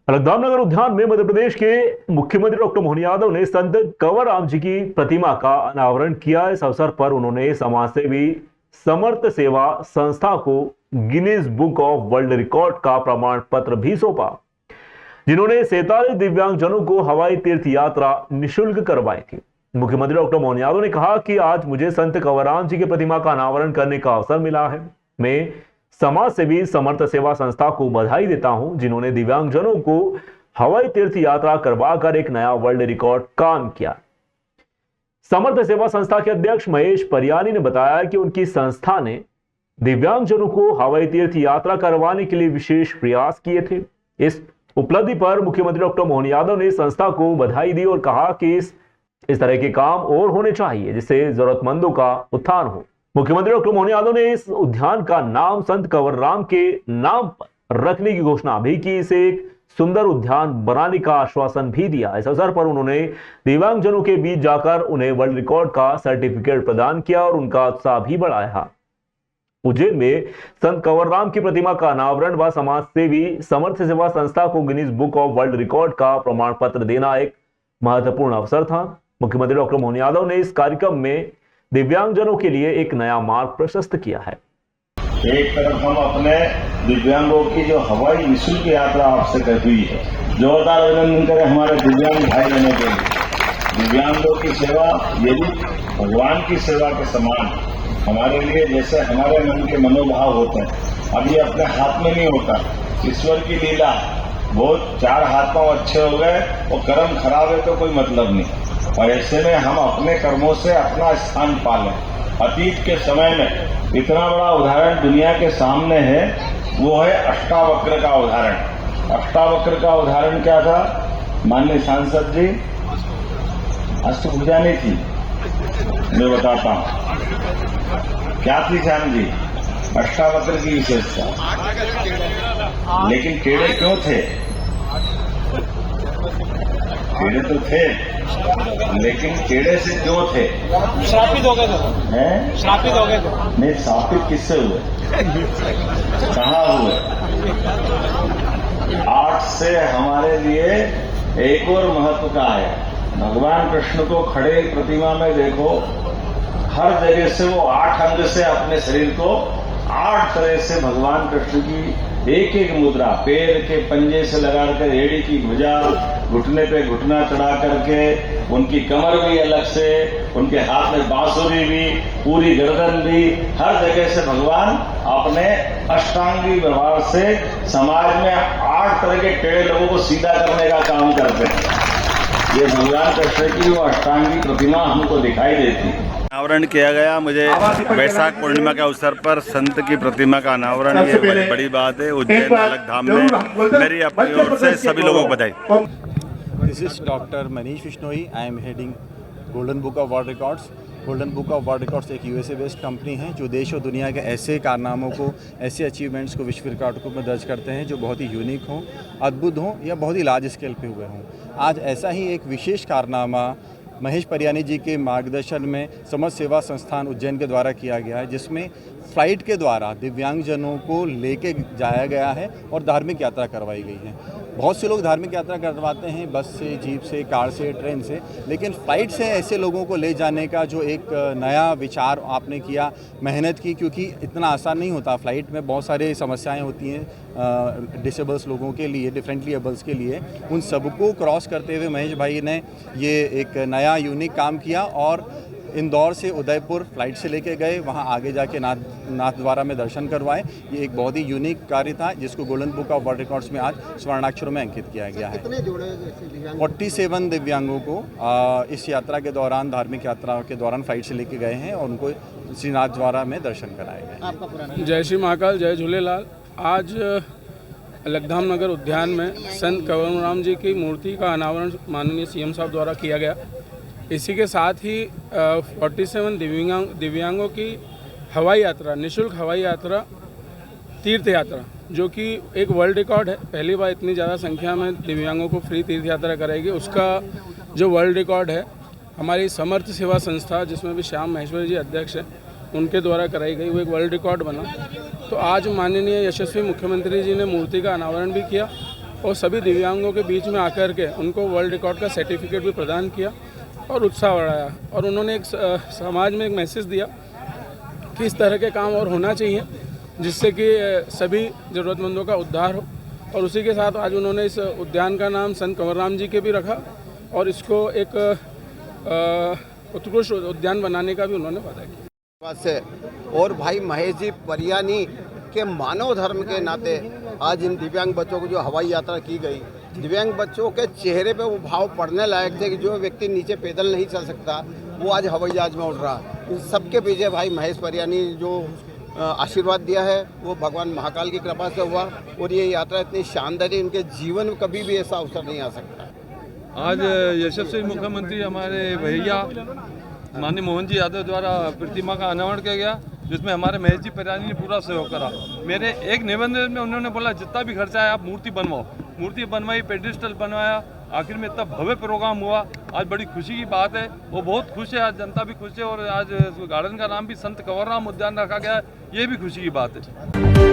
अलकनंदा नगर उद्यान में मध्य प्रदेश के मुख्यमंत्री डॉक्टर मोहन यादव ने संत कंवर राम जी की प्रतिमा का अनावरण किया। इस अवसर पर उन्होंने समाजसेवी समर्थ सेवा संस्था को Guinness book of world record का प्रमाण पत्र भी सौंपा, जिन्होंने 47 दिव्यांगजनों को हवाई तीर्थ यात्रा निःशुल्क करवाई थी। मुख्यमंत्री डॉक्टर मोहन यादव ने कहा कि आज मुझे संत कंवर राम जी की प्रतिमा का अनावरण करने का अवसर मिला है। मैं समाज सेवी समर्थ सेवा संस्था को बधाई देता हूं, जिन्होंने दिव्यांगजनों को हवाई तीर्थ यात्रा करवाकर एक नया वर्ल्ड रिकॉर्ड काम किया। समर्थ सेवा संस्था के अध्यक्ष महेश परियानी ने बताया कि उनकी संस्था ने दिव्यांगजनों को हवाई तीर्थ यात्रा करवाने के लिए विशेष प्रयास किए थे। इस उपलब्धि पर मुख्यमंत्री डॉक्टर मोहन यादव ने संस्था को बधाई दी और कहा कि इस तरह के काम और होने चाहिए, जिससे जरूरतमंदों का उत्थान हो। मुख्यमंत्री डॉक्टर मोहन यादव ने इस उद्यान का नाम संत कंवर राम के नाम पर रखने की घोषणा भी की। इसे एक सुंदर उद्यान बनाने का आश्वासन भी दिया। इस अवसर पर उन्होंने दिव्यांगजनों के बीच जाकर उन्हें वर्ल्ड रिकॉर्ड का सर्टिफिकेट प्रदान किया और उनका उत्साह भी बढ़ाया। उज्जैन में संत कंवर राम की प्रतिमा का अनावरण व समाज सेवी समर्थ सेवा संस्था को Guinness book of world record का प्रमाण पत्र देना एक महत्वपूर्ण अवसर था। मुख्यमंत्री डॉक्टर मोहन यादव ने इस कार्यक्रम में दिव्यांगजनों के लिए एक नया मार्ग प्रशस्त किया है। एक तरफ हम अपने दिव्यांगों की जो हवाई निःशुल्क यात्रा आपसे कर हुई है, जोरदार अभिनंदन करें हमारे दिव्यांग भाई बहनों के लिए। दिव्यांगों की सेवा यदि भगवान की सेवा के समान हमारे लिए, जैसे हमारे मन के मनोभाव होते हैं, अब ये अपने हाथ में नहीं होता, ईश्वर की लीला। बहुत चार हाथ पांव अच्छे हो गए और कर्म खराब है तो कोई मतलब नहीं। और ऐसे में हम अपने कर्मों से अपना स्थान पालें। अतीत के समय में इतना बड़ा उदाहरण दुनिया के सामने है, वो है अष्टावक्र का उदाहरण। अष्टावक्र का उदाहरण क्या था माननीय सांसद जी? अष्टभुजा नहीं थी, मैं बताता हूं क्या थी श्याम जी अष्टावक्र की विशेषता। लेकिन टेढ़े क्यों थे? टेढ़े तो थे, लेकिन टेढ़े से क्यों थे? श्रापित हो गए थे। हैं? श्रापित हो गए थे। नहीं, श्रापित किससे हुए? कहाँ हुए? आर्ट से हमारे लिए एक और महत्व का है। भगवान कृष्ण को खड़े प्रतिमा में देखो, हर जगह से वो 8 अंग से अपने शरीर को 8 तरह से भगवान कृष्ण की एक एक मुद्रा, पैर के पंजे से लगाकर एड़ी की भुजा, घुटने पे घुटना चढ़ा करके, उनकी कमर भी अलग से, उनके हाथ में बांसुरी भी, पूरी गर्दन भी, हर जगह से भगवान अपने अष्टांगी व्यवहार से समाज में 8 तरह के टेढ़े लोगों को सीधा करने का काम करते हैं। ये भगवान कृष्ण की वो अष्टांगी प्रतिमा हमको दिखाई देती है। अनावरण किया गया। मुझे वैशाख पूर्णिमा के अवसर पर संत की प्रतिमा का अनावरण, ये बड़ी बड़ी बात है। उज्जैन अलग धाम में मेरी अपनी ओर से सभी लोगों को बधाई। This is Dr. Manish Vishnoi. I am heading Golden Book of World Records. Golden book of world records एक यूएसए बेस्ड कंपनी है जो देश और दुनिया के ऐसे कारनामों को, ऐसे अचीवमेंट्स को विश्व रिकॉर्ड में दर्ज करते हैं जो बहुत ही यूनिक हों, अद्भुत हों या बहुत ही लार्ज स्केल पे हुए हों। आज ऐसा ही एक विशेष कारनामा महेश परियानी जी के मार्गदर्शन में समर्थ सेवा संस्थान उज्जैन के द्वारा किया गया है, जिसमें फ़्लाइट के द्वारा दिव्यांगजनों को लेके जाया गया है और धार्मिक यात्रा करवाई गई है। बहुत से लोग धार्मिक यात्रा करवाते हैं बस से, जीप से, कार से, ट्रेन से, लेकिन फ़्लाइट से ऐसे लोगों को ले जाने का जो एक नया विचार आपने किया, मेहनत की, क्योंकि इतना आसान नहीं होता। फ़्लाइट में बहुत सारी समस्याएं होती हैं डिसेबल्स लोगों के लिए, डिफरेंटली एबल्स के लिए। उन सबको क्रॉस करते हुए महेश भाई ने ये एक नया यूनिक काम किया और इंदौर से उदयपुर फ्लाइट से लेके गए, वहाँ आगे जाके नाथद्वारा में दर्शन करवाए। ये एक बहुत ही यूनिक कार्य था जिसको golden book of world records में आज स्वर्णाक्षरों में अंकित किया गया है। 47 दिव्यांगों को इस यात्रा के दौरान, धार्मिक यात्रा के दौरान फ्लाइट से लेके गए हैं और उनको श्री नाथद्वारा में दर्शन कराए गए। जय श्री महाकाल, जय झूलेलाल। आज अलकनंदा नगर उद्यान में संत कंवर राम जी की मूर्ति का अनावरण माननीय सीएम साहब द्वारा किया गया। इसी के साथ ही 47 दिव्यांगों की हवाई यात्रा, निःशुल्क हवाई यात्रा, तीर्थ यात्रा, जो कि एक वर्ल्ड रिकॉर्ड है। पहली बार इतनी ज़्यादा संख्या में दिव्यांगों को फ्री तीर्थ यात्रा कराएगी। उसका जो वर्ल्ड रिकॉर्ड है, हमारी समर्थ सेवा संस्था, जिसमें भी श्याम महेश्वरी जी अध्यक्ष हैं, उनके द्वारा कराई गई, वो एक वर्ल्ड रिकॉर्ड बना। तो आज माननीय यशस्वी मुख्यमंत्री जी ने मूर्ति का अनावरण भी किया और सभी दिव्यांगों के बीच में आकर के उनको वर्ल्ड रिकॉर्ड का सर्टिफिकेट भी प्रदान किया और उत्साह बढ़ाया। और उन्होंने एक समाज में एक मैसेज दिया कि इस तरह के काम और होना चाहिए जिससे कि सभी ज़रूरतमंदों का उद्धार हो। और उसी के साथ आज उन्होंने इस उद्यान का नाम संत कंवरराम जी के भी रखा और इसको एक उत्कृष्ट उद्यान बनाने का भी उन्होंने वादा किया। से और भाई महेश जी परियानी के मानव धर्म के नाते आज इन दिव्यांग बच्चों को जो हवाई यात्रा की गई, दिव्यांग बच्चों के चेहरे पे वो भाव पढ़ने लायक थे कि जो व्यक्ति नीचे पैदल नहीं चल सकता वो आज हवाई जहाज में उड़ रहा। इन सबके पीछे भाई महेश परियानी जो आशीर्वाद दिया है वो भगवान महाकाल की कृपा से हुआ और ये यात्रा इतनी शानदार है, उनके जीवन में कभी भी ऐसा अवसर नहीं आ सकता। आज यशस्वी मुख्यमंत्री हमारे भैया माननीय मोहन जी यादव द्वारा प्रतिमा का अनावरण किया गया, जिसमें हमारे महेश जी परियानी ने पूरा सहयोग करा। मेरे एक निबंधन में उन्होंने बोला जितना भी खर्चा है आप मूर्ति बनवाओ, मूर्ति बनवाई, पेडिस्टल बनवाया, आखिर में इतना भव्य प्रोग्राम हुआ। आज बड़ी खुशी की बात है, वो बहुत खुश है, आज जनता भी खुश है और आज गार्डन का नाम भी संत कंवरराम उद्यान रखा गया है, ये भी खुशी की बात है।